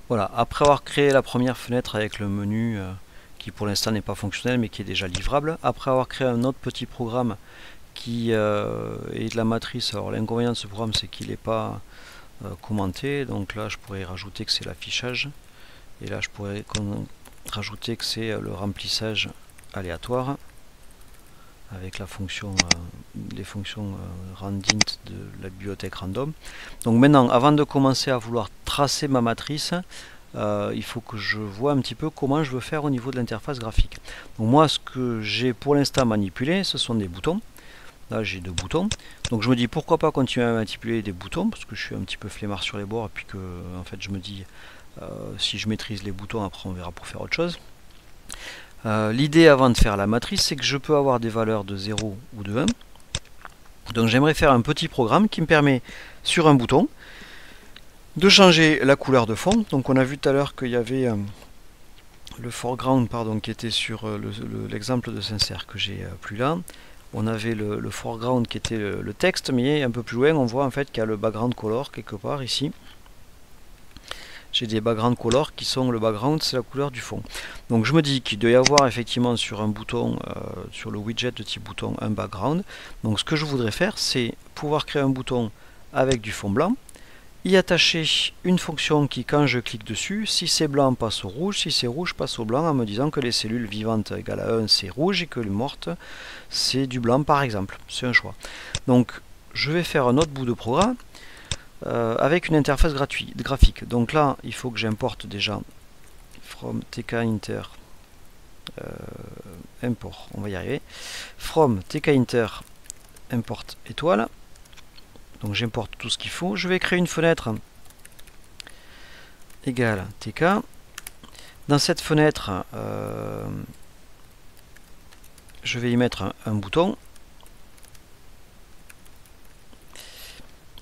Voilà, après avoir créé la première fenêtre avec le menu qui pour l'instant n'est pas fonctionnel mais qui est déjà livrable, après avoir créé un autre petit programme qui est de la matrice, alors l'inconvénient de ce programme c'est qu'il n'est pas commenté, donc là je pourrais rajouter que c'est l'affichage, et là je pourrais rajouter que c'est le remplissage aléatoire avec la fonction, les fonctions randint de la bibliothèque random. Donc maintenant, avant de commencer à vouloir tracer ma matrice, il faut que je vois un petit peu comment je veux faire au niveau de l'interface graphique. Donc moi, ce que j'ai pour l'instant manipulé, ce sont des boutons. Là, j'ai 2 boutons. Donc je me dis pourquoi pas continuer à manipuler des boutons, parce que je suis un petit peu flemmard sur les bords, et puis que en fait je me dis si je maîtrise les boutons, après on verra pour faire autre chose. L'idée avant de faire la matrice, c'est que je peux avoir des valeurs de 0 ou de 1. Donc j'aimerais faire un petit programme qui me permet, sur un bouton, de changer la couleur de fond. Donc on a vu tout à l'heure qu'il y avait le foreground pardon, qui était sur l'exemple de Sincère que j'ai plus là. On avait le foreground qui était le texte, mais un peu plus loin on voit en fait qu'il y a le background color quelque part ici. J'ai des background color qui sont le background, c'est la couleur du fond. Donc je me dis qu'il doit y avoir effectivement sur un bouton, sur le widget de type bouton, un background. Donc ce que je voudrais faire, c'est pouvoir créer un bouton avec du fond blanc, y attacher une fonction qui, quand je clique dessus, si c'est blanc passe au rouge, si c'est rouge passe au blanc, en me disant que les cellules vivantes égales à 1 c'est rouge et que les mortes c'est du blanc par exemple. C'est un choix. Donc je vais faire un autre bout de programme avec une interface graphique. Donc là, il faut que j'importe déjà from tkinter import, on va y arriver, from tkinter import étoile. Donc j'importe tout ce qu'il faut. Je vais créer une fenêtre égale tk. Dans cette fenêtre, je vais y mettre un bouton.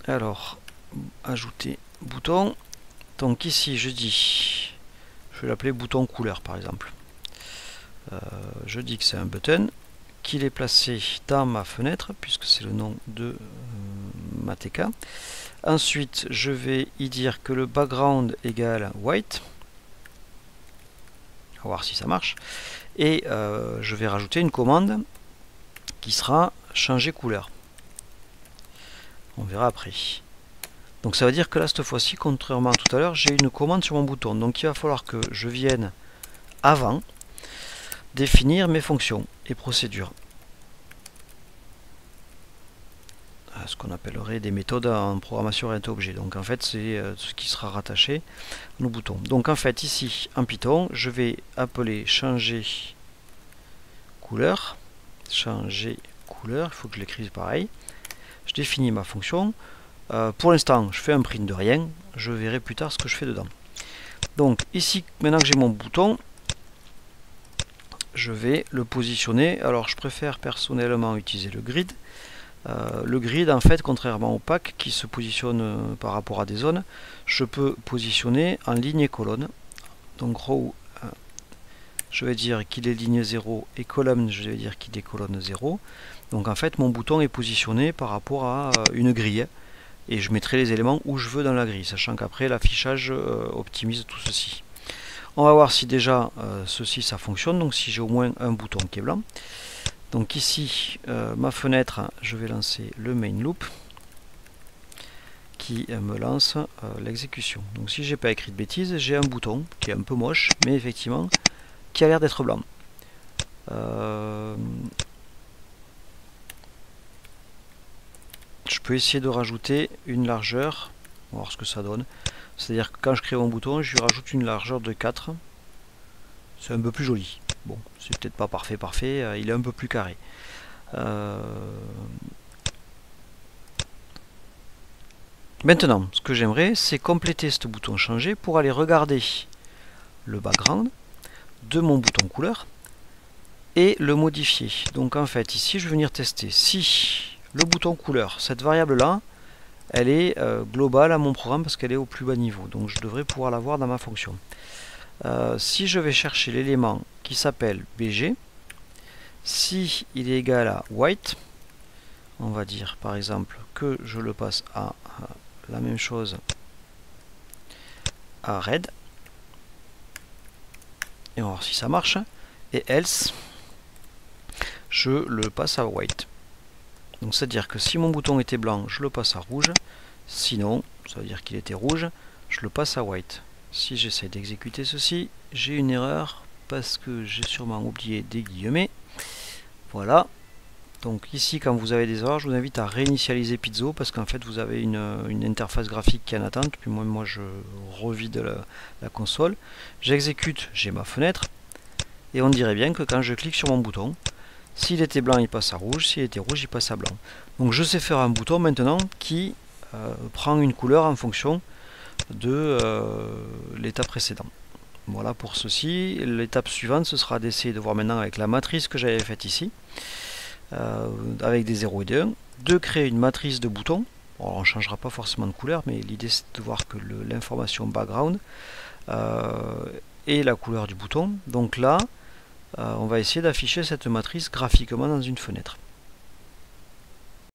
Alors, ajouter bouton. Donc ici, je dis, je vais l'appeler bouton couleur par exemple. Je dis que c'est un button, qu'il est placé dans ma fenêtre, puisque c'est le nom de ma TK. Ensuite, je vais y dire que le background égale white. On va voir si ça marche. Et je vais rajouter une commande qui sera changer couleur. On verra après. Donc ça veut dire que là, cette fois-ci, contrairement à tout à l'heure, j'ai une commande sur mon bouton. Donc il va falloir que je vienne avant définir mes fonctions et procédures. Ce qu'on appellerait des méthodes en programmation orientée objet. Donc en fait, c'est ce qui sera rattaché au bouton. Donc en fait, ici, en Python, je vais appeler changer couleur. Changer couleur, il faut que je l'écrive pareil. Je définis ma fonction. Pour l'instant, je fais un print de rien. Je verrai plus tard ce que je fais dedans. Donc ici, maintenant que j'ai mon bouton, je vais le positionner. Alors je préfère personnellement utiliser le grid. Le grid, en fait, contrairement au pack qui se positionne par rapport à des zones, je peux positionner en ligne et colonne. Donc row, je vais dire qu'il est ligne 0 et colonne, je vais dire qu'il est colonne 0. Donc en fait, mon bouton est positionné par rapport à une grille. Et je mettrai les éléments où je veux dans la grille, sachant qu'après l'affichage optimise tout ceci. On va voir si déjà ceci ça fonctionne, donc si j'ai au moins un bouton qui est blanc. Donc ici, ma fenêtre, je vais lancer le main loop qui me lance l'exécution. Donc si j'ai pas écrit de bêtises, j'ai un bouton qui est un peu moche, mais effectivement qui a l'air d'être blanc. Je peux essayer de rajouter une largeur, on va voir ce que ça donne. C'est-à-dire que quand je crée mon bouton, je lui rajoute une largeur de 4. C'est un peu plus joli. Bon, c'est peut-être pas parfait, il est un peu plus carré. Maintenant, ce que j'aimerais, c'est compléter ce bouton changer pour aller regarder le background de mon bouton couleur et le modifier. Donc en fait, ici, je vais venir tester si le bouton couleur, cette variable-là, elle est globale à mon programme parce qu'elle est au plus bas niveau. Donc je devrais pouvoir la voir dans ma fonction. Si je vais chercher l'élément qui s'appelle BG, si il est égal à white, on va dire par exemple que je le passe à la même chose à red. et on va voir si ça marche, et else, je le passe à white. Donc c'est à dire que si mon bouton était blanc, je le passe à rouge, sinon, ça veut dire qu'il était rouge, je le passe à white. Si j'essaie d'exécuter ceci, j'ai une erreur parce que j'ai sûrement oublié des guillemets. Voilà. Donc ici, quand vous avez des erreurs, je vous invite à réinitialiser Piezo parce qu'en fait vous avez une interface graphique qui est en attente. Puis moi je revide la console. J'exécute, j'ai ma fenêtre. Et on dirait bien que quand je clique sur mon bouton, s'il était blanc, il passe à rouge. S'il était rouge, il passe à blanc. Donc je sais faire un bouton maintenant qui prend une couleur en fonction de l'étape précédent. Voilà pour ceci. L'étape suivante, ce sera d'essayer de voir maintenant avec la matrice que j'avais faite ici, avec des 0 et des 1, de créer une matrice de boutons. Alors, on ne changera pas forcément de couleur, mais l'idée c'est de voir que l'information background est la couleur du bouton. Donc là, on va essayer d'afficher cette matrice graphiquement dans une fenêtre.